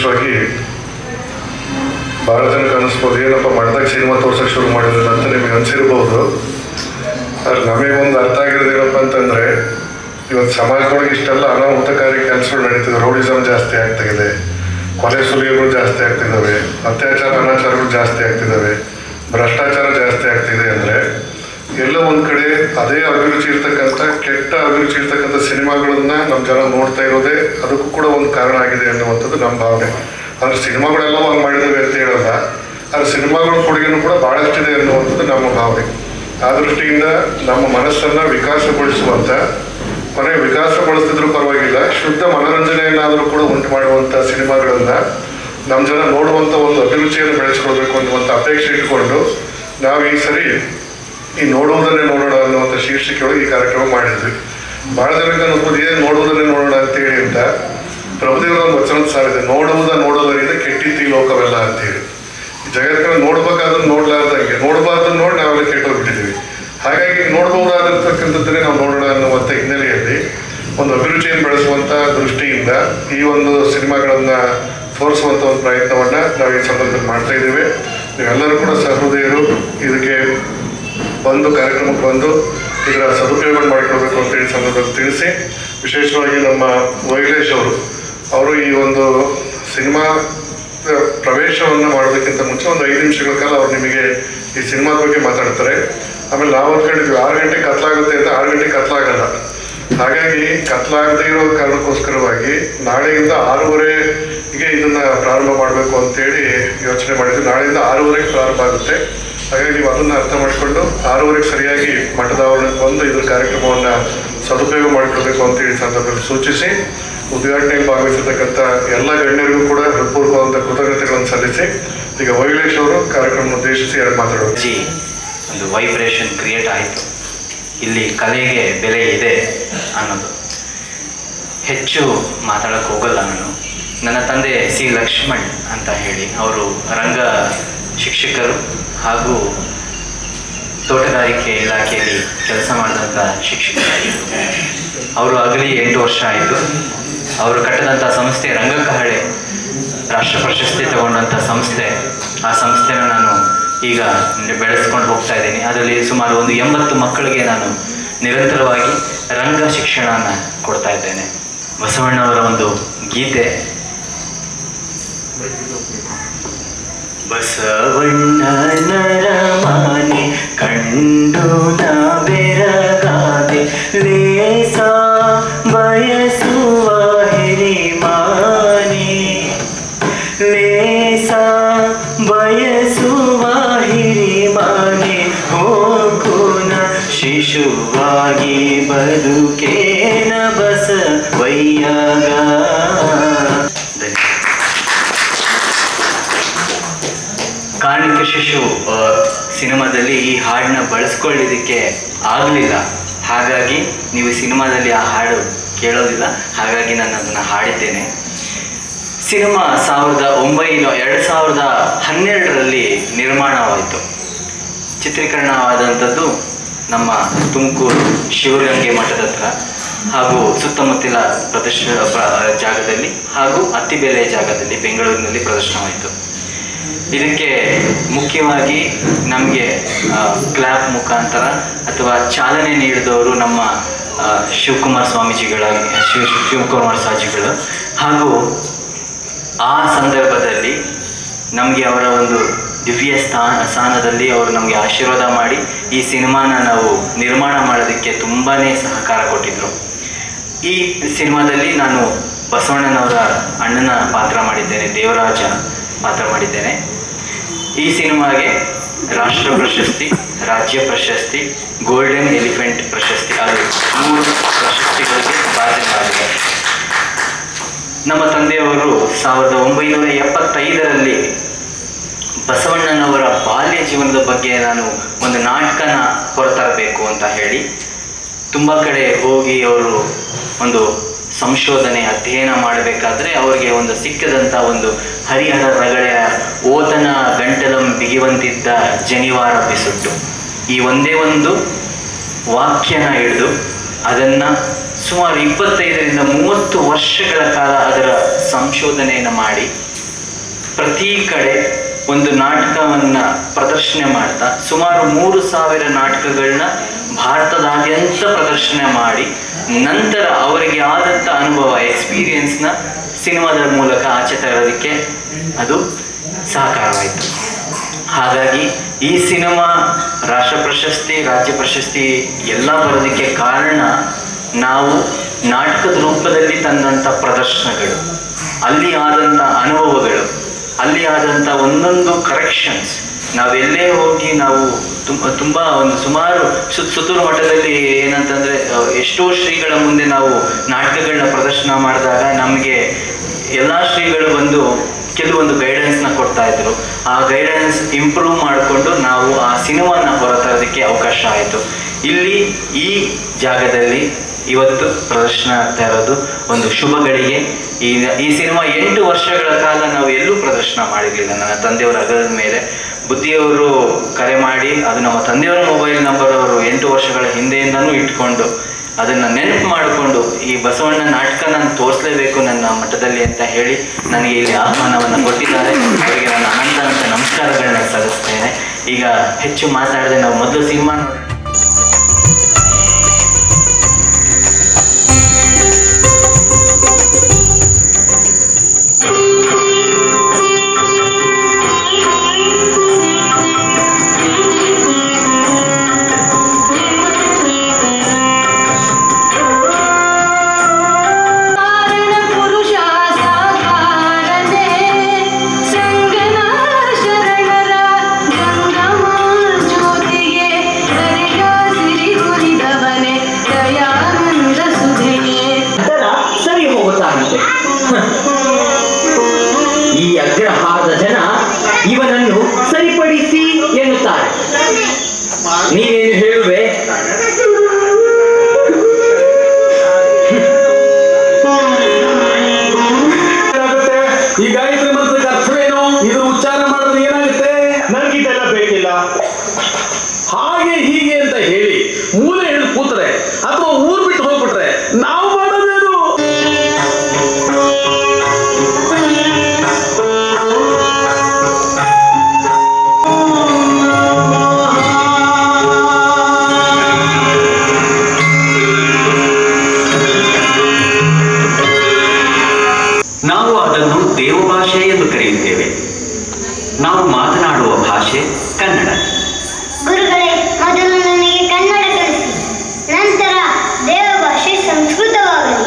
ವಿಶೇಷವಾಗಿ ಭಾಳ ಜನಕ್ಕೆ ಅನ್ನಿಸ್ಬೋದು, ಏನಪ್ಪ ಮಾಡಿದಾಗ ಸಿನಿಮಾ ತೋರ್ಸೋಕ್ಕೆ ಶುರು ಮಾಡಿದ್ರು ಅಂತ ನಿಮಗೆ ಅನಿಸಿರ್ಬೋದು. ಆದರೆ ನಮಗೊಂದು ಅರ್ಥ ಆಗಿರೋದು ಏನಪ್ಪ ಅಂತಂದರೆ, ಇವತ್ತು ಸಮಾಜದೊಳಗೆ ಇಷ್ಟೆಲ್ಲ ಅನಾಹುತಕಾರಿ ಕೆಲಸಗಳು ನಡೀತಿದೆ. ರೌಡಿಸಮ್ ಜಾಸ್ತಿ ಆಗ್ತಾಯಿದೆ, ಕೊಲೆ ಸುಲಿಗೆಗಳು ಜಾಸ್ತಿ ಆಗ್ತಿದ್ದಾವೆ, ಅತ್ಯಾಚಾರ ಅನಾಚಾರಗಳು ಜಾಸ್ತಿ ಆಗ್ತಿದ್ದಾವೆ, ಭ್ರಷ್ಟಾಚಾರ ಜಾಸ್ತಿ ಆಗ್ತಿದೆ. ಅಂದರೆ ಎಲ್ಲ ಒಂದು ಕಡೆ ಅದೇ ಅಭಿರುಚಿ ಇರ್ತಕ್ಕಂಥ ಕೆಟ್ಟ ಅಭಿರುಚಿ ಇರ್ತಕ್ಕಂಥ ಸಿನಿಮಾಗಳನ್ನ ನಮ್ಮ ಜನ ನೋಡ್ತಾ ಇರೋದೇ ಅದಕ್ಕೂ ಕೂಡ ಒಂದು ಕಾರಣ ಆಗಿದೆ ಅನ್ನುವಂಥದ್ದು ನಮ್ಮ ಭಾವನೆ. ಅಂದರೆ ಸಿನಿಮಾಗಳೆಲ್ಲ ಒಂದು ಮಾಡಿದ್ದೇವೆ ಅಂತ ಹೇಳಲ್ಲ, ಆದರೆ ಸಿನಿಮಾಗಳ ಕೊಡುಗೆನೂ ಕೂಡ ಭಾಳಷ್ಟಿದೆ ಅನ್ನುವಂಥದ್ದು ನಮ್ಮ ಭಾವನೆ. ಆ ದೃಷ್ಟಿಯಿಂದ ನಮ್ಮ ಮನಸ್ಸನ್ನು ವಿಕಾಸಗೊಳಿಸುವಂಥ, ಕೊನೆಗೆ ವಿಕಾಸಗೊಳಿಸ್ತಿದ್ರೂ ಪರವಾಗಿಲ್ಲ, ಶುದ್ಧ ಮನೋರಂಜನೆಯನ್ನಾದರೂ ಕೂಡ ಉಂಟು ಮಾಡುವಂಥ ಸಿನಿಮಾಗಳನ್ನು ನಮ್ಮ ಜನ ನೋಡುವಂಥ ಒಂದು ಅಭಿರುಚಿಯನ್ನು ಬೆಳೆಸ್ಕೊಳ್ಬೇಕು ಅನ್ನುವಂಥ ಅಪೇಕ್ಷೆ ಇಟ್ಕೊಂಡು ನಾವು ಈ ಸರಿ ಈ ನೋಡುವುದನ್ನೇ ನೋಡೋಣ ಅನ್ನುವಂಥ ಶೀರ್ಷಿಕೆಯೊಳಗೆ ಈ ಕಾರ್ಯಕ್ರಮ ಮಾಡಿದ್ವಿ. ಭಾಳ ಜನಕ್ಕೆ ಅನ್ನಿಸ್ಬೋದು, ಏನು ನೋಡುವುದನ್ನೇ ನೋಡೋಣ ಅಂತೇಳಿ ಅಂತ. ಪ್ರಭುದೇವರ ಒಂದು ವಚನ ಸಾರಿದೆ, ನೋಡೋದರಿಂದ ಕೆಟ್ಟಿತ್ತು ಈ ಲೋಕವೆಲ್ಲ ಅಂತೇಳಿ. ಈ ಜಗತ್ತಿನ ನೋಡ್ಬೇಕಾದ್ರೆ ನೋಡ್ಲಾರ್ದಂಗೆ, ನೋಡಬಾರ್ದು ನೋಡಿ ನಾವೆಲ್ಲ ಕೆಟ್ಟೋಗ್ಬಿಟ್ಟಿದ್ದೀವಿ. ಹಾಗಾಗಿ ನೋಡ್ಬೋದಾಗಿರ್ತಕ್ಕಂಥದ್ದನ್ನೇ ನಾವು ನೋಡೋಣ ಅನ್ನುವಂಥ ಹಿನ್ನೆಲೆಯಲ್ಲಿ ಒಂದು ಅಭಿರುಚಿಯನ್ನು ಬೆಳೆಸುವಂಥ ದೃಷ್ಟಿಯಿಂದ ಈ ಒಂದು ಸಿನಿಮಾಗಳನ್ನು ತೋರಿಸುವಂಥ ಒಂದು ಪ್ರಯತ್ನವನ್ನು ನಾವು ಈ ಸಂದರ್ಭದಲ್ಲಿ ಮಾಡ್ತಾ ಇದ್ದೀವಿ. ನೀವೆಲ್ಲರೂ ಕೂಡ ಸಹೃದಯರು ಇದಕ್ಕೆ ಬಂದು ಕಾರ್ಯಕ್ರಮಕ್ಕೆ ಬಂದು ಇದರ ಸದುಪಯೋಗ ಮಾಡಿಕೊಳ್ಬೇಕು ಅಂತೇಳಿ ಸಂದರ್ಭದಲ್ಲಿ ತಿಳಿಸಿ, ವಿಶೇಷವಾಗಿ ನಮ್ಮ ವೈಲೇಶ್ ಅವರು ಈ ಒಂದು ಸಿನಿಮಾ ಪ್ರವೇಶವನ್ನು ಮಾಡೋದಕ್ಕಿಂತ ಮುಂಚೆ ಒಂದು 5 ನಿಮಿಷಗಳ ಕಾಲ ಅವ್ರು ನಿಮಗೆ ಈ ಸಿನಿಮಾದ ಬಗ್ಗೆ ಮಾತಾಡ್ತಾರೆ. ಆಮೇಲೆ ನಾವು ಅಂದ್ಕೊಂಡಿದ್ವಿ 6 ಗಂಟೆಗೆ ಕತ್ಲಾಗುತ್ತೆ ಅಂತ. 6 ಗಂಟೆಗೆ ಕತ್ಲಾಗಲ್ಲ. ಹಾಗಾಗಿ ಕತ್ಲಾಗದೇ ಇರೋ ಕಾರಣಕ್ಕೋಸ್ಕರವಾಗಿ ನಾಳೆಯಿಂದ 6:30ಗೆ ಇದನ್ನು ಪ್ರಾರಂಭ ಮಾಡಬೇಕು ಅಂತೇಳಿ ಯೋಚನೆ ಮಾಡಿದ್ವಿ. ನಾಳೆಯಿಂದ 6:30ಗೆ ಪ್ರಾರಂಭ ಆಗುತ್ತೆ. ಹಾಗಾಗಿ ನೀವು ಅದನ್ನು ಅರ್ಥ ಮಾಡಿಕೊಂಡು 6:30ಗೆ ಸರಿಯಾಗಿ ಮಠದ ಆವರಣಕ್ಕೆ ಬಂದು ಇದ್ರ ಕಾರ್ಯಕ್ರಮವನ್ನು ಸದುಪಯೋಗ ಮಾಡಿಕೊಳ್ಬೇಕು ಅಂತೇಳಿ ಸಂದರ್ಭದಲ್ಲಿ ಸೂಚಿಸಿ, ಉದ್ಘಾಟನೆಯಲ್ಲಿ ಭಾಗವಹಿಸಿರ್ತಕ್ಕಂಥ ಎಲ್ಲ ಗಣ್ಯರಿಗೂ ಕೂಡ ಹೃತ್ಪೂರ್ವಕವಾದಂಥ ಕೃತಜ್ಞತೆಗಳನ್ನು ಸಲ್ಲಿಸಿ, ಈಗ ವೈಲೇಶ್ ಅವರು ಕಾರ್ಯಕ್ರಮ ಉದ್ದೇಶಿಸಿ ಮಾತಾಡೋದು. ಒಂದು ವೈಬ್ರೇಷನ್ ಕ್ರಿಯೇಟ್ ಆಯಿತು. ಇಲ್ಲಿ ಕಲೆಗೆ ಬೆಲೆ ಇದೆ ಅನ್ನೋದು. ಹೆಚ್ಚು ಮಾತಾಡೋಕ್ಕೆ ಹೋಗಲ್ಲ ನಾನು. ನನ್ನ ತಂದೆ ಸಿ ಲಕ್ಷ್ಮಣ್ ಅಂತ ಹೇಳಿ, ಅವರು ರಂಗ ಶಿಕ್ಷಕರು ಹಾಗೂ ತೋಟಗಾರಿಕೆ ಇಲಾಖೆಯಲ್ಲಿ ಕೆಲಸ ಮಾಡಿದಂಥ ಶಿಕ್ಷಕರಾಗಿದ್ದರು. ಅವರು ಆಗಲಿ 8 ವರ್ಷ ಆಯಿತು. ಅವರು ಕಟ್ಟಿದಂಥ ಸಂಸ್ಥೆ ರಂಗಕಹಳೆ ರಾಷ್ಟ್ರ ಪ್ರಶಸ್ತಿ ತಗೊಂಡಂಥ ಸಂಸ್ಥೆ. ಆ ಸಂಸ್ಥೆನ ನಾನು ಈಗ ಬೆಳೆಸ್ಕೊಂಡು ಹೋಗ್ತಾ ಇದ್ದೀನಿ. ಅದರಲ್ಲಿ ಸುಮಾರು ಒಂದು 80 ಮಕ್ಕಳಿಗೆ ನಾನು ನಿರಂತರವಾಗಿ ರಂಗ ಶಿಕ್ಷಣನ ಕೊಡ್ತಾ ಇದ್ದೇನೆ. ಬಸವಣ್ಣವರ ಒಂದು ಗೀತೆ, ಬಸವಣ್ಣನರ ಮಾನೆ ಕಂಡು ನಾ ಬೆರಗಾದೆ, ಲೇಸ ಬಯಸುವ ಹಿರಿಮಾನೆ, ಲೇಸ ಬಯಸುವ ಹಿರಿಮಾನೆ, ಹೋಗುನ ಶಿಶುವಾಗಿ ಬದುಕೇನ ಬಸವಯ್ಯಗ. ಕಾರ್ಣಿಕ ಶಿಶು ಸಿನಿಮಾದಲ್ಲಿ ಈ ಹಾಡನ್ನ ಬಳಸ್ಕೊಳ್ಳಿದ್ದಕ್ಕೆ ಆಗಲಿಲ್ಲ. ಹಾಗಾಗಿ ನೀವು ಸಿನಿಮಾದಲ್ಲಿ ಆ ಹಾಡು ಕೇಳೋದಿಲ್ಲ. ಹಾಗಾಗಿ ನಾನು ಅದನ್ನು ಹಾಡಿದ್ದೇನೆ. ಸಿನಿಮಾ 2012ರಲ್ಲಿ ನಿರ್ಮಾಣವಾಯಿತು. ಚಿತ್ರೀಕರಣವಾದಂಥದ್ದು ನಮ್ಮ ತುಮಕೂರು ಶಿವಗಂಗೆ ಮಠದ ಹತ್ರ ಹಾಗೂ ಸುತ್ತಮುತ್ತಲ ಜಾಗದಲ್ಲಿ ಹಾಗೂ ಅತ್ತಿಬೇಲೆ ಜಾಗದಲ್ಲಿ ಬೆಂಗಳೂರಿನಲ್ಲಿ ಪ್ರದರ್ಶನವಾಯಿತು. ಇದಕ್ಕೆ ಮುಖ್ಯವಾಗಿ ನಮಗೆ ಕ್ಲಾಪ್ ಮುಖಾಂತರ ಅಥವಾ ಚಾಲನೆ ನೀಡಿದವರು ನಮ್ಮ ಶಿವಕುಮಾರ್ ಸ್ವಾಮೀಜಿಗಳು ಹಾಗೂ ಆ ಸಂದರ್ಭದಲ್ಲಿ ನಮಗೆ ಅವರ ಒಂದು ದಿವ್ಯ ಸ್ಥಾನದಲ್ಲಿ ಅವರು ನಮಗೆ ಆಶೀರ್ವಾದ ಮಾಡಿ ಈ ಸಿನಿಮಾನ ನಾವು ನಿರ್ಮಾಣ ಮಾಡೋದಕ್ಕೆ ತುಂಬಾ ಸಹಕಾರ ಕೊಟ್ಟಿದ್ದರು. ಈ ಸಿನಿಮಾದಲ್ಲಿ ನಾನು ಬಸವಣ್ಣನವರ ಅಣ್ಣನ ಪಾತ್ರ ಮಾಡಿದ್ದೇನೆ, ದೇವರಾಜ ಪಾತ್ರ ಮಾಡಿದ್ದೇನೆ. ಈ ಸಿನಿಮಾಗೆ ರಾಷ್ಟ್ರ ಪ್ರಶಸ್ತಿ, ರಾಜ್ಯ ಪ್ರಶಸ್ತಿ, ಗೋಲ್ಡನ್ ಎಲಿಫೆಂಟ್ ಪ್ರಶಸ್ತಿ, ಅದು 3 ಪ್ರಶಸ್ತಿಗಳಿಗೆ ಭಾಜನವಾಗಿದೆ. ನಮ್ಮ ತಂದೆಯವರು 1975ರಲ್ಲಿ ಬಸವಣ್ಣನವರ ಬಾಲ್ಯ ಜೀವನದ ಬಗ್ಗೆ ನಾನು ಒಂದು ನಾಟಕನ ಹೊರತರಬೇಕು ಅಂತ ಹೇಳಿ ತುಂಬ ಕಡೆ ಹೋಗಿ ಅವರು ಒಂದು ಸಂಶೋಧನೆ ಅಧ್ಯಯನ ಮಾಡಬೇಕಾದ್ರೆ ಅವರಿಗೆ ಒಂದು ಸಿಕ್ಕದಂಥ ಒಂದು ಹರಿಹರ ರಗಳೆಯ ಓತನ ಗಂಟಲಂ ಬಿಗಿವಂತಿದ್ದ ಜನಿವಾರ ಬಿಸುಟ್ಟು, ಈ ಒಂದೇ ಒಂದು ವಾಕ್ಯನ ಹಿಡಿದು ಅದನ್ನು ಸುಮಾರು 25ರಿಂದ 30 ವರ್ಷಗಳ ಕಾಲ ಅದರ ಸಂಶೋಧನೆಯನ್ನು ಮಾಡಿ ಪ್ರತಿ ಕಡೆ ಒಂದು ನಾಟಕವನ್ನು ಪ್ರದರ್ಶನ ಮಾಡ್ತಾ ಸುಮಾರು 3,000 ನಾಟಕಗಳನ್ನ ಭಾರತದಾದ್ಯಂತ ಪ್ರದರ್ಶನ ಮಾಡಿ ನಂತರ ಅವರಿಗೆ ಆದಂಥ ಅನುಭವ ಎಕ್ಸ್ಪೀರಿಯನ್ಸ್ನ ಸಿನಿಮಾದ ಮೂಲಕ ಆಚೆ ತರೋದಕ್ಕೆ ಅದು ಸಹಕಾರವಾಯಿತು. ಹಾಗಾಗಿ ಈ ಸಿನಿಮಾ ರಾಷ್ಟ್ರ ಪ್ರಶಸ್ತಿ, ರಾಜ್ಯ ಪ್ರಶಸ್ತಿ ಎಲ್ಲ ಬರೋದಕ್ಕೆ ಕಾರಣ ನಾವು ನಾಟಕದ ರೂಪದಲ್ಲಿ ತಂದಂಥ ಪ್ರದರ್ಶನಗಳು, ಅಲ್ಲಿ ಆದಂಥ ಅನುಭವಗಳು, ಅಲ್ಲಿ ಆದಂಥ ಒಂದೊಂದು ಕರೆಕ್ಷನ್ಸ್. ನಾವೆಲ್ಲೇ ಹೋಗಿ ನಾವು ತುಂಬ ಒಂದು ಸುಮಾರು ಸುತ್ತೂರು ಮಠದಲ್ಲಿ ಏನಂತಂದರೆ ಎಷ್ಟೋ ಶ್ರೀಗಳ ಮುಂದೆ ನಾವು ನಾಟಕಗಳನ್ನ ಪ್ರದರ್ಶನ ಮಾಡಿದಾಗ ನಮಗೆ ಎಲ್ಲ ಶ್ರೀಗಳು ಬಂದು ಕೆಲವೊಂದು ಗೈಡೆನ್ಸ್ನ ಕೊಡ್ತಾ ಇದ್ರು. ಆ ಗೈಡೆನ್ಸ್ ಇಂಪ್ರೂವ್ ಮಾಡಿಕೊಂಡು ನಾವು ಆ ಸಿನಿಮಾನ ಹೊರತರೋದಕ್ಕೆ ಅವಕಾಶ ಆಯಿತು. ಇಲ್ಲಿ ಈ ಜಾಗದಲ್ಲಿ ಇವತ್ತು ಪ್ರದರ್ಶನ ಆಗ್ತಾ ಇರೋದು ಒಂದು ಶುಭ ಗಳಿಗೆ. ಈ ಸಿನಿಮಾ 8 ವರ್ಷಗಳ ಕಾಲ ನಾವು ಎಲ್ಲೂ ಪ್ರದರ್ಶನ ಮಾಡಿರಲಿಲ್ಲ. ನನ್ನ ತಂದೆಯವರ ಅಗಲದ ಮೇಲೆ ಬುದ್ಧಿಯವರು ಕರೆ ಮಾಡಿ, ಅದು ನಮ್ಮ ತಂದೆಯವರ ಮೊಬೈಲ್ ನಂಬರ್ ಅವರು 8 ವರ್ಷಗಳ ಹಿಂದೆಯಿಂದನೂ ಇಟ್ಕೊಂಡು ಅದನ್ನು ನೆನಪು ಮಾಡಿಕೊಂಡು ಈ ಬಸವಣ್ಣ ನಾಟಕ ನಾನು ತೋರಿಸಲೇಬೇಕು ನನ್ನ ಮಠದಲ್ಲಿ ಅಂತ ಹೇಳಿ ನನಗೆ ಇಲ್ಲಿ ಆಹ್ವಾನವನ್ನು ಕೊಟ್ಟಿದ್ದಾರೆ. ಅವರಿಗೆ ನನ್ನ ಅನಂತ ನಮಸ್ಕಾರಗಳನ್ನ ಸಲ್ಲಿಸ್ತೇನೆ. ಈಗ ಹೆಚ್ಚು ಮಾತಾಡದೆ ನಾವು ಮೊದಲು ಸಿನಿಮಾ ನೋಡೋಣ. ಈ ಅಗ್ರಹಾರದ ಜನ ಇವನನ್ನು ಸರಿಪಡಿಸಿ ಎನ್ನುತ್ತಾರೆ. ನೀನೇನು ಹೇಳುವೆ? ಈ ಗಾಯತ್ರಿ ಮಂತ್ರಕ್ಕೆ ಅರ್ಥವೇನು? ಇದು ಉಚ್ಚಾರ ಮಾಡಿದ್ರೆ ಏನಾಗುತ್ತೆ? ನನಗಿದೆಲ್ಲ ಬೇಕಿಲ್ಲ. ಹಾಗೆ ಹೀಗೆ ಅಂತ ಹೇಳಿ ಮೂಲೆ ಹಿಡಿದು ಕೂತ್ರೆ ಅಥವಾ ಊರ್ ಬಿಟ್ಟು ಹೋಗ್ಬಿಟ್ರೆ ನಾವು ಮಾಡೋದೇನು? ನಾವು ಅದನ್ನು ದೇವಭಾಷೆ ಎಂದು ಕರೆಯುತ್ತೇವೆ. ನಾವು ಮಾತನಾಡುವ ಭಾಷೆ ಕನ್ನಡ. ಗುರುಗಳೇ, ಮೊದಲು ನನಗೆ ಕನ್ನಡ ಕಲಿಸಿ, ನಂತರ ದೇವಭಾಷೆ ಸಂಸ್ಕೃತವಾಗಲಿ.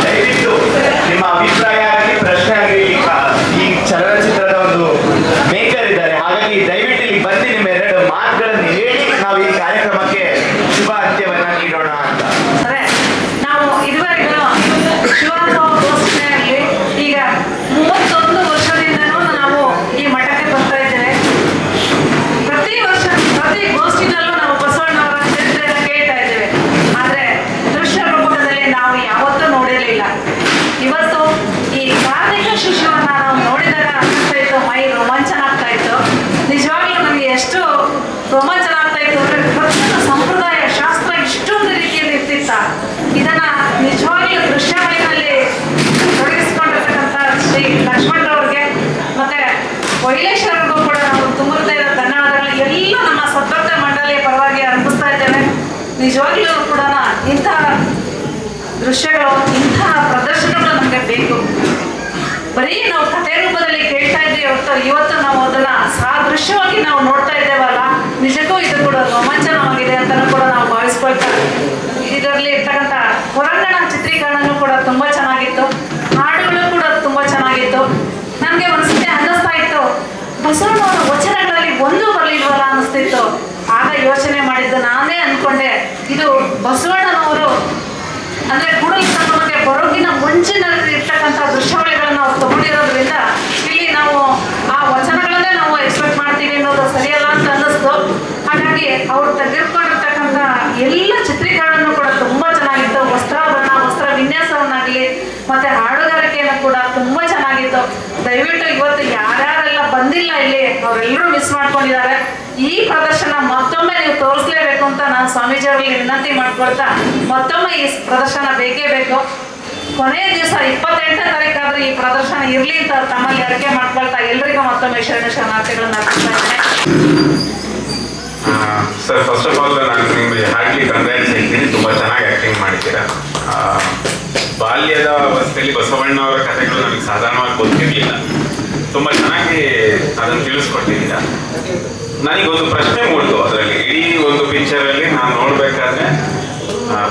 ದಯವಿಟ್ಟು ನಿಮ್ಮ ಅಭಿಪ್ರಾಯ ಆಗಲಿ, ಪ್ರಶ್ನೆ ಆಗಲಿ. ಈ ಚಲನಚಿತ್ರದ ಒಂದು ಮೇಕರ್ ಇದ್ದಾರೆ, ಹಾಗಾಗಿ ದಯವಿಟ್ಟು ಇಲ್ಲಿ ಬಂದು ನಿಮ್ಮ 2 ಮಾತುಗಳನ್ನು ಹೇಳಿ ನಾವು ಈ ಕಾರ್ಯಕ್ರಮಕ್ಕೆ ಶುಭ ಅಂತ್ಯವನ್ನ ನೀಡೋಣ ಅಂತ. ನಾವು ಇದುವರೆಗೂ ಶಿವರಾಮ ಗೋಷ್ಠಿಯಲ್ಲಿ ಈಗ 31 ವರ್ಷದಿಂದನೂ ನಾವು ಈ ಮಠಕ್ಕೆ ಬರ್ತಾ ಇದ್ದೇವೆ. ಪ್ರತಿ ವರ್ಷ ಪ್ರತಿ ಗೋಷ್ಠಿನಲ್ಲೂ ನಾವು ಬಸವಣ್ಣವರ ಚರಿತ್ರೆಯನ್ನು ಕೇಳ್ತಾ ಇದ್ದೇವೆ. ಆದರೆ ದೃಶ್ಯ ರೂಪಕದಲ್ಲಿ ನಾವು ಯಾವತ್ತೂ ನೋಡಿರಲಿಲ್ಲ. ಇವತ್ತು ಈ ಕಾರ್ಮಿಕ ಶಿಶುವನ್ನ ನಾವು ನೋಡಿದಾಗ ಅನಿಸ್ತಾ ಇತ್ತು, ಮೈ ರೋಮಾಂಚನ ಆಗ್ತಾ ಇತ್ತು. ನಿಜವಾಗ್ಲೂ ನನಗೆ ಎಷ್ಟು ರೋಮಾಂಚನ ಆಗ್ತಾ ಇತ್ತು ಅಂದರೆ ಪ್ರತಿಯೊಂದು ಸಂಪ್ರದಾಯ ಶಾಸ್ತ್ರ ಇಷ್ಟೊಂದು ರೀತಿಯಲ್ಲಿ ಇರ್ತಿತ್ತ. ಇದನ್ನ ನಿಜವಾಗ್ಲೂ ದೃಶ್ಯಗಳಲ್ಲಿ ತೊಡಗಿಸಿಕೊಂಡಿರ್ತಕ್ಕಂಥ ಶ್ರೀ ಲಕ್ಷ್ಮಣರವ್ರಿಗೆ ಮತ್ತೆ ವೈಲೇಶ್ವರರಿಗೂ ಕೂಡ ನಾವು ತುಂಬ ಹೃದಯದ ಧನ್ಯವಾದಗಳು ಎಲ್ಲ ನಮ್ಮ ಸದ್ಭಕ್ತ ಮಂಡಳಿಯ ಪರವಾಗಿ ಅರ್ಪಿಸ್ತಾ ಇದ್ದೇವೆ. ನಿಜವಾಗ್ಲೂ ಕೂಡ ಇಂತಹ ದೃಶ್ಯಗಳು, ಇಂತಹ ಪ್ರದರ್ಶನಗಳು ನಮಗೆ ಬೇಕು. ಬರೀ ನಾವು ಕಥೆ ರೂಪದಲ್ಲಿ ಕೇಳ್ತಾ ಇದ್ದೀವಿ ಹೊರತು ಇವತ್ತು ನಾವು ಅದನ್ನ ಸಾದೃಶ್ಯವಾಗಿ ನಾವು ನೋಡ್ತಾ ಇದ್ದೇವಲ್ಲ, ನಿಜಕ್ಕೂ ಇದು ಕೂಡ ರೋಮಾಂಚನವಾಗಿದೆ ಅಂತಲೂ ಕೂಡ ನಾವು ಭಾವಿಸ್ಕೊಳ್ತಾರೆ. ಇದರಲ್ಲಿ ಇರ್ತಕ್ಕಂಥ ಹೊರಾಂಗಣ ಚಿತ್ರೀಕರಣನೂ ಕೂಡ ತುಂಬ ಚೆನ್ನಾಗಿತ್ತು, ಹಾಡುಗಳು ಕೂಡ ತುಂಬ ಚೆನ್ನಾಗಿತ್ತು. ನನಗೆ ಒಂದ್ಸತಿ ಅನ್ನಿಸ್ತಾ ಇತ್ತು, ಬಸವಣ್ಣವರ ವಚನಗಳಲ್ಲಿ ಒಂದು ಬರಲಿಲ್ವಲ್ಲ ಅನ್ನಿಸ್ತಿತ್ತು. ಆಗ ಯೋಚನೆ ಮಾಡಿದ್ದು ನಾನೇ ಅನ್ಕೊಂಡೆ, ಇದು ಬಸವಣ್ಣನವರು ಅಂದ್ರೆ ಕೂಡಲ ಸಂಗಮಕ್ಕೆ ಬರೋಗಿನ ಮುಂಚಿನಲ್ಲಿ ಇರ್ತಕ್ಕಂಥ ದೃಶ್ಯಾವಳಿಗಳನ್ನು ನಾವು ತಗೊಂಡಿರೋದ್ರಿಂದ ಇಲ್ಲಿ ನಾವು ಆ ವಚನಗಳನ್ನು ಇಷ್ಟನ್ನೇ ನಾವು ಎಕ್ಸ್ಪೆಕ್ಟ್ ಮಾಡ್ತೀವಿ ಅನ್ನೋದು ಸರಿಯಲ್ಲ ಅಂತ ಅನ್ನಿಸ್ತು. ಹಾಗಾಗಿ ಅವ್ರು ತೆಗೆದುಕೊಂಡಿರ್ತಕ್ಕಂಥ ಎಲ್ಲ ಚಿತ್ರೀಕರಣನೂ ಕೂಡ ತುಂಬ ಚೆನ್ನಾಗಿತ್ತು. ವಸ್ತ್ರಾಭರಣ, ವಸ್ತ್ರ ವಿನ್ಯಾಸವನ್ನಾಗಲಿ ಮತ್ತೆ ಹಾಡುಗಾರಿಕೆಯನ್ನು ಕೂಡ ತುಂಬ ಚೆನ್ನಾಗಿತ್ತು. ದಯವಿಟ್ಟು ಇವತ್ತು ಯಾರ್ಯಾರೆಲ್ಲ ಬಂದಿಲ್ಲ ಇಲ್ಲಿ ಅವರೆಲ್ಲರೂ ಮಿಸ್ ಮಾಡ್ಕೊಂಡಿದ್ದಾರೆ. ಈ ಪ್ರದರ್ಶನ ಮತ್ತೊಮ್ಮೆ ನೀವು ತೋರಿಸ್ಲೇಬೇಕು ಅಂತ ನಾನು ಸ್ವಾಮೀಜಿಯವರಿಗೆ ವಿನಂತಿ ಮಾಡ್ಕೊಳ್ತಾ, ಮತ್ತೊಮ್ಮೆ ಈ ಪ್ರದರ್ಶನ ಬೇಕೇ ಬೇಕು. ಕೊನೆಯ ದಿವಸ 28ನೇ ತಾರೀಕಾದ್ರೆ ಈ ಪ್ರದರ್ಶನ ಇರಲಿ ಅಂತ ತಮ್ಮಲ್ಲಿ ಅರಿಕೆ ಮಾಡ್ಕೊಳ್ತಾ ಎಲ್ರಿಗೂ ಮತ್ತೊಮ್ಮೆ ಶರಣಾರ್ಥಿಗಳನ್ನ ಅರ್ಪಿಸ್ತಾ ಇದ್ದೇನೆ. ಸರ್, ಫಸ್ಟ್ ಆಫ್ ಆಲ್ ನಾನು ನಿಮಗೆ ಹಾರ್ಟ್ಲಿ ಕಂಗ್ರಾಟ್ಸ್ ಹೇಳ್ತೀನಿ. ತುಂಬ ಚೆನ್ನಾಗಿ ಆ್ಯಕ್ಟಿಂಗ್ ಮಾಡಿದ್ದೀರಾ. ಬಾಲ್ಯದ ಅವಸ್ಥೆಯಲ್ಲಿ ಬಸವಣ್ಣ ಅವರ ಕಥೆಗಳು ನಮಗೆ ಸಾಧಾರಣವಾಗಿ ಗೊತ್ತಿರಲಿಲ್ಲ. ತುಂಬ ಚೆನ್ನಾಗಿ ಅದನ್ನು ತಿಳಿಸ್ಕೊಟ್ಟಿದ್ದೀರಾ. ನನಗೊಂದು ಪ್ರಶ್ನೆ ಮೂಡಿತು ಅದರಲ್ಲಿ. ಇಡೀ ಒಂದು ಪಿಕ್ಚರಲ್ಲಿ ನಾನು ನೋಡಬೇಕಾದ್ರೆ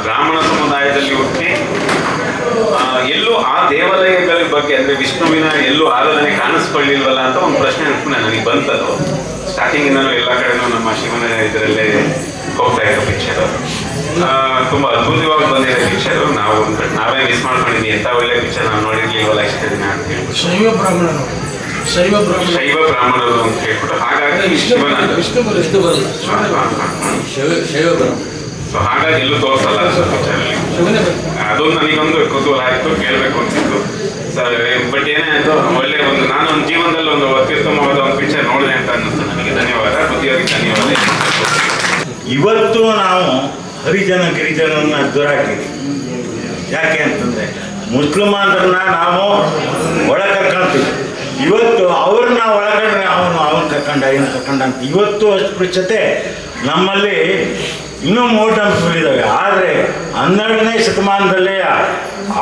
ಬ್ರಾಹ್ಮಣ ಸಮುದಾಯದಲ್ಲಿ ಹುಟ್ಟಿ ಎಲ್ಲೂ ಆ ದೇವಾಲಯಗಳ ಬಗ್ಗೆ ಅಂದರೆ ವಿಷ್ಣುವಿನ ಎಲ್ಲೂ ಆರಾಧನೆ ಕಾಣಿಸ್ಕೊಳ್ಳಿಲ್ವಲ್ಲ ಅಂತ ಒಂದು ಪ್ರಶ್ನೆ ನನಗೆ ಬಂತದು. ಸ್ಟಾರ್ಟಿಂಗಿಂದನೂ ಎಲ್ಲ ಕಡೆನೂ ನಮ್ಮ ಶಿವನ ಇದರಲ್ಲೇ ಹೋಗ್ತಾ ಇರೋ ಪಿಕ್ಚರು. ತುಂಬ ಅದ್ಭುತವಾಗಿ ಬಂದಿರೋ ಪಿಕ್ಚರು. ನಾವೇ ಮಿಸ್ ಮಾಡ್ಕೊಂಡಿದ್ವಿ. ಎಂಥ ಒಳ್ಳೆ ಪಿಕ್ಚರ್ ನಾವು ನೋಡಿರ್ಲಿಲ್ವಲ್ಲ ಇಷ್ಟು ದಿನ ಅಂತ ಹೇಳ್ಬಿಟ್ಟು. ಶೈವ ಬ್ರಾಹ್ಮಣರು ಅಂತ ಹೇಳ್ಬಿಟ್ಟು. ಹಾಗಾಗಿ ಸೊ ಹಾಗಾಗಿ ಎಲ್ಲೂ ತೋರಿಸಲ್ಲ ಪಿಕ್ಚರಲ್ಲಿ. ಅದೊಂದು ನನಗೊಂದು ಕುತೂಹಲ ಆಯಿತು, ಕೇಳಬೇಕು ಅನ್ಸಿತ್ತು ಸರ್. ಬಟ್ ಏನೇ ಆಯಿತು, ಒಳ್ಳೆ ಒಂದು ನಾನೊಂದು ಜೀವನದಲ್ಲಿ ಒಂದು ಅತ್ಯುತ್ತಮವಾದ ಒಂದು ಪಿಕ್ಚರ್ ನೋಡಿದೆ ಅಂತ ಅನ್ನಿಸ್ತು ನನಗೆ. ಧನ್ಯವಾದ, ಬುದ್ಧಿಯವರಿಗೆ ಧನ್ಯವಾದ. ಇವತ್ತು ನಾವು ಹರಿಜನ ಗಿರಿಜನನ್ನ ದೂರಾಕಿದ್ವಿ. ಯಾಕೆ ಅಂತಂದರೆ ಮುಸ್ಲಿಮಾನರನ್ನ ನಾವು ಒಳ ಕರ್ಕೊಳ್ತೀವಿ. ಇವತ್ತು ಅವ್ರನ್ನ ಒಳಗಡೆ ಅವನು ಕರ್ಕೊಂಡ ಏನು ಕರ್ಕೊಂಡ ಅಂತ ಇವತ್ತು ಅಸ್ಪೃಶ್ಯತೆ ನಮ್ಮಲ್ಲಿ ಇನ್ನೂ ಮೂಢನಂಬಿಕೆಗಳಿದ್ದಾವೆ. ಆದರೆ 12ನೇ ಶತಮಾನದಲ್ಲೇ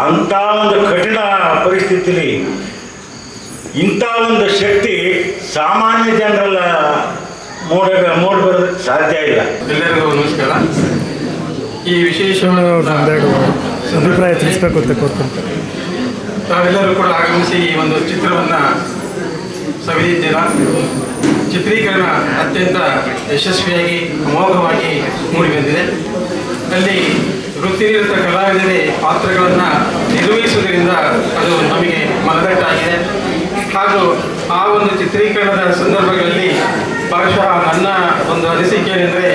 ಅಂಥ ಒಂದು ಕಠಿಣ ಪರಿಸ್ಥಿತಿಯಲ್ಲಿ ಇಂಥ ಒಂದು ಶಕ್ತಿ ಸಾಮಾನ್ಯ ಜನರೆಲ್ಲ ಮೂಡಬರೋದಕ್ಕೆ ಸಾಧ್ಯ ಇಲ್ಲ. ಎಲ್ಲರಿಗೂ ನಮಸ್ಕಾರ. ಈ ವಿಶೇಷವಾದ ಒಂದೆರಡು ಅಭಿಪ್ರಾಯ ತಿಳಿಸ್ಬೇಕು ಅಂತ ಕೋರ್ಕೊಂತಾರೆ. ತಾವೆಲ್ಲರೂ ಕೂಡ ಆಗಮಿಸಿ ಈ ಒಂದು ಚಿತ್ರವನ್ನು ಸವಿದಿದ್ದೀರಾ. ಚಿತ್ರೀಕರಣ ಅತ್ಯಂತ ಯಶಸ್ವಿಯಾಗಿ ಅಮೋಘವಾಗಿ ಮೂಡಿಬಂದಿದೆ. ಅಲ್ಲಿ ವೃತ್ತಿನಿರತ ಕಲಾವಿದರೇ ಪಾತ್ರಗಳನ್ನು ನಿರ್ವಹಿಸುವುದರಿಂದ ಅದು ನಮಗೆ ಮನದಟ್ಟಾಗಿದೆ. ಹಾಗೂ ಆ ಒಂದು ಚಿತ್ರೀಕರಣದ ಸಂದರ್ಭಗಳಲ್ಲಿ ಬಹುಶಃ ನನ್ನ ಒಂದು ಅನಿಸಿಕೆ ಏನೆಂದರೆ,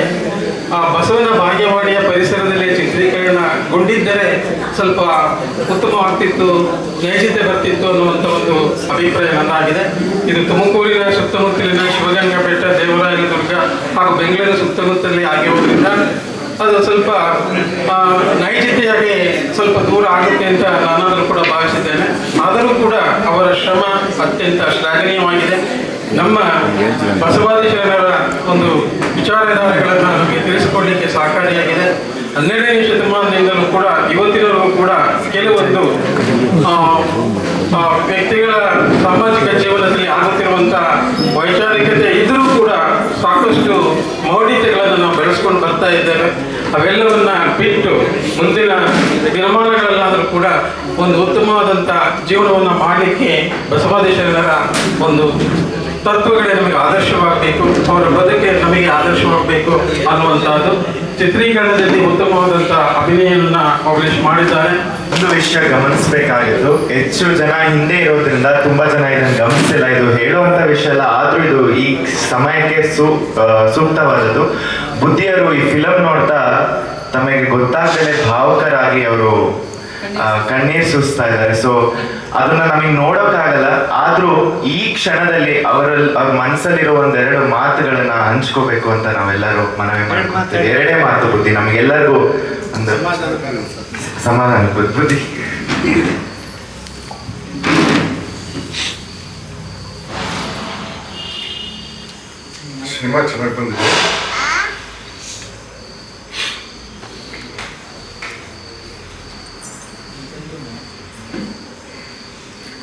ಆ ಬಸವನ ಭಾಗ್ಯವಾಡಿಯ ಪರಿಸರದಲ್ಲಿ ಚಿತ್ರೀಕರಣಗೊಂಡಿದ್ದರೆ ಸ್ವಲ್ಪ ಉತ್ತಮವಾಗ್ತಿತ್ತು, ನೈಜತೆ ಬರ್ತಿತ್ತು ಅನ್ನುವಂಥ ಒಂದು ಅಭಿಪ್ರಾಯ ನನ್ನಾಗಿದೆ. ಇದು ತುಮಕೂರಿನ ಸುತ್ತಮುತ್ತಲಿನ ಶಿವಗಂಗಾ ಬೆಟ್ಟ, ದೇವರಾಯನದುರ್ಗ ಹಾಗೂ ಬೆಂಗಳೂರು ಸುತ್ತಮುತ್ತಲೇ ಆಗಿರೋದ್ರಿಂದ ಅದು ಸ್ವಲ್ಪ ನೈಜತೆಯಾಗಿ ಸ್ವಲ್ಪ ದೂರ ಆಗುತ್ತೆ ಅಂತ ನಾನಾದರೂ ಕೂಡ ಭಾವಿಸಿದ್ದೇನೆ. ಆದರೂ ಕೂಡ ಅವರ ಶ್ರಮ ಅತ್ಯಂತ ಶ್ಲಾಘನೀಯವಾಗಿದೆ. ನಮ್ಮ ಬಸವಾದಿ ಶರಣರ ಒಂದು ವಿಚಾರಧಾರೆಗಳನ್ನು ನಮಗೆ ತಿಳಿಸಿಕೊಳ್ಳಲಿಕ್ಕೆ ಸಹಕಾರಿಯಾಗಿದೆ. 12ನೇ ಶತಮಾನದಿಂದಲೂ ಕೂಡ ಇವತ್ತಿನವರೆಗೂ ಕೂಡ ಕೆಲವೊಂದು ವ್ಯಕ್ತಿಗಳ ಸಾಮಾಜಿಕ ಜೀವನದಲ್ಲಿ ಆಗುತ್ತಿರುವಂಥ ವೈಚಾರಿಕತೆ ಇದ್ರೂ ಕೂಡ ಸಾಕಷ್ಟು ಮೌಢ್ಯತೆಗಳನ್ನು ನಾವು ಬೆಳೆಸ್ಕೊಂಡು ಬರ್ತಾ ಇದ್ದೇವೆ. ಅವೆಲ್ಲವನ್ನ ಬಿಟ್ಟು ಮುಂದಿನ ದಿನಮಾನಗಳಲ್ಲಾದರೂ ಕೂಡ ಒಂದು ಉತ್ತಮವಾದಂಥ ಜೀವನವನ್ನು ಮಾಡಲಿಕ್ಕೆ ಬಸವಾದಿ ಶರಣರ ಒಂದು ತತ್ವಗಳೇ ನಮಗೆ ಆದರ್ಶವಾಗಬೇಕು, ಅವರ ಬದುಕೆ ನಮಗೆ ಆದರ್ಶವಾಗಬೇಕು ಅನ್ನುವಂಥದ್ದು. ಚಿತ್ರೀಕರಣದಲ್ಲಿ ಉತ್ತಮವಾದಂಥ ಅಭಿನಯವನ್ನು ಪಬ್ಲಿಷ್ ಮಾಡಿದ್ದಾರೆ. ಒಂದು ವಿಷಯ ಗಮನಿಸಬೇಕಾಗಿದ್ದು, ಹೆಚ್ಚು ಜನ ಹಿಂದೆ ಇರೋದ್ರಿಂದ ತುಂಬಾ ಜನ ಇದನ್ನು ಗಮನಿಸಿಲ್ಲ. ಇದು ಹೇಳುವಂತ ವಿಷಯ ಅಲ್ಲ, ಆದ್ರೂ ಇದು ಈ ಸಮಯಕ್ಕೆ ಸೂಕ್ತವಾದದ್ದು. ಬುದ್ಧಿಯರು ಈ ಫಿಲಂ ನೋಡ್ತಾ ತಮಗೆ ಗೊತ್ತಾಗದೆ ಭಾವುಕರಾಗಿ ಅವರು ಕಣ್ಣೀರು ಸುರಿಸ್ತಾ ಇದ್ದಾರೆ. ಸೊ ಅದನ್ನ ನಮಗೆ ನೋಡೋಕ್ಕಾಗಲ್ಲ. ಆದ್ರೂ ಈ ಕ್ಷಣದಲ್ಲಿ ಅವ್ರ ಮನಸ್ಸಲ್ಲಿರೋ ಒಂದೆರಡು ಮಾತುಗಳನ್ನ ಹಂಚ್ಕೋಬೇಕು ಅಂತ ನಾವೆಲ್ಲರೂ ಮನವಿ ಮಾಡ್ಕೊತೀವಿ. ಎರಡೇ ಮಾತು ಬುದ್ಧಿ, ನಮಗೆಲ್ಲರಿಗೂ ಒಂದು ಸಮಾಧಾನ ಬುದ್ಧಿ. ಸಿನಿಮಾ ಚೆನ್ನಾಗಿ ಬಂದಿದೆ.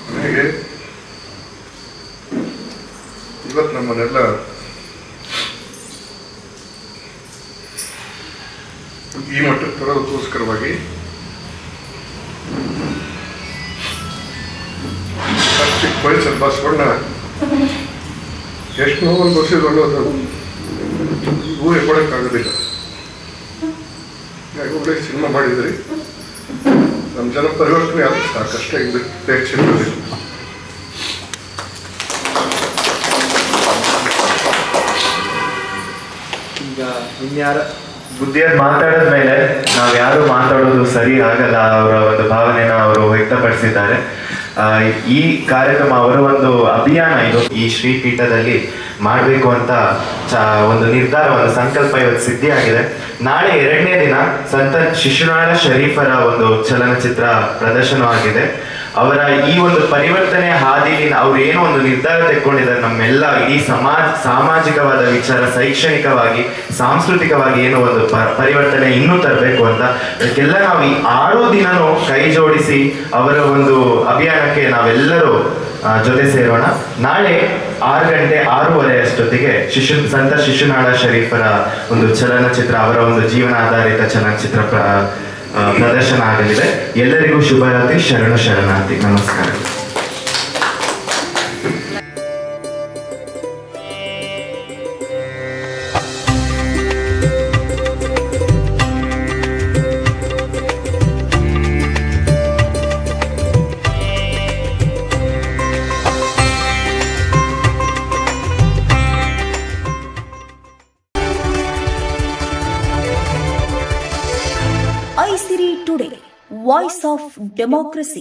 ಕೊನೆಗೆ ಇವತ್ತು ನಮ್ಮನ್ನೆಲ್ಲ ಈ ಮಟ್ಟಕ್ಕೆ ತರೋದಕ್ಕೋಸ್ಕರವಾಗಿ ಚಿಕ್ಕ ವಯಸ್ಸಲ್ಲಿ ಬಸವಣ್ಣ ಎಷ್ಟು ನೋವನ್ನು ಬರೆಸಿದ್ರು ಅದು ಊಹೆ ಕೊಡೋಕ್ಕಾಗೋದಿಲ್ಲ. ಒಳ್ಳೆ ಸಿನಿಮಾ ಮಾಡಿದ್ರಿ. ನಮ್ಮ ಜನ ಪರಿವರ್ತನೆ ಆದ್ರೆ ಸಾಕಷ್ಟೇ ಪ್ರೇಕ್ಷಕರಲ್ಲಿ. ಇನ್ಯಾರ ಬುದ್ಧಿಯವ್ರು ಮಾತಾಡಿದ ಮೇಲೆ ನಾವು ಯಾರು ಮಾತಾಡೋದು ಸರಿ ಆಗಲ್ಲ, ಅವರ ಒಂದು ಭಾವನೆನ ಅವರು ವ್ಯಕ್ತಪಡಿಸಿದ್ದಾರೆ. ಈ ಕಾರ್ಯಕ್ರಮ ಅವರ ಒಂದು ಅಭಿಯಾನ, ಇದು ಈ ಶ್ರೀಪೀಠದಲ್ಲಿ ಮಾಡಬೇಕು ಅಂತ ಒಂದು ನಿರ್ಧಾರ, ಒಂದು ಸಂಕಲ್ಪ ಇವತ್ತು ಸಿದ್ಧಿಯಾಗಿದೆ. ನಾಳೆ 2ನೇ ದಿನ ಸಂತ ಶಿಶುನಾಳ ಶರೀಫರ ಒಂದು ಚಲನಚಿತ್ರ ಪ್ರದರ್ಶನವಾಗಿದೆ. ಅವರ ಈ ಒಂದು ಪರಿವರ್ತನೆ ಹಾದಿಲಿ ಅವ್ರು ಏನೋ ಒಂದು ನಿರ್ಧಾರ ತೆಕ್ಕೊಂಡಿದ್ದಾರೆ, ನಮ್ಮೆಲ್ಲ ಇಡೀ ಸಾಮಾಜಿಕವಾದ ವಿಚಾರ, ಶೈಕ್ಷಣಿಕವಾಗಿ, ಸಾಂಸ್ಕೃತಿಕವಾಗಿ ಏನೋ ಒಂದು ಪರಿವರ್ತನೆ ಇನ್ನೂ ತರಬೇಕು ಅಂತ. ಅದಕ್ಕೆಲ್ಲ ನಾವು ಈ 6 ದಿನನೂ ಕೈ ಜೋಡಿಸಿ ಅವರ ಒಂದು ಅಭಿಯಾನಕ್ಕೆ ನಾವೆಲ್ಲರೂ ಜೊತೆ ಸೇರೋಣ. ನಾಳೆ 6 ಗಂಟೆ 6:30 ಅಷ್ಟೊತ್ತಿಗೆ ಸಂತ ಶಿಶುನಾಳ ಶರೀಫರ ಒಂದು ಚಲನಚಿತ್ರ, ಅವರ ಒಂದು ಜೀವನ ಆಧಾರಿತ ಚಲನಚಿತ್ರ ಪ್ರದರ್ಶನ ಆಗಲಿದೆ. ಎಲ್ಲರಿಗೂ ಶುಭರಾತ್ರಿ, ಶರಣ ಶರಣಾರ್ಥಿ, ನಮಸ್ಕಾರ. iSiri Today, Voice of Democracy.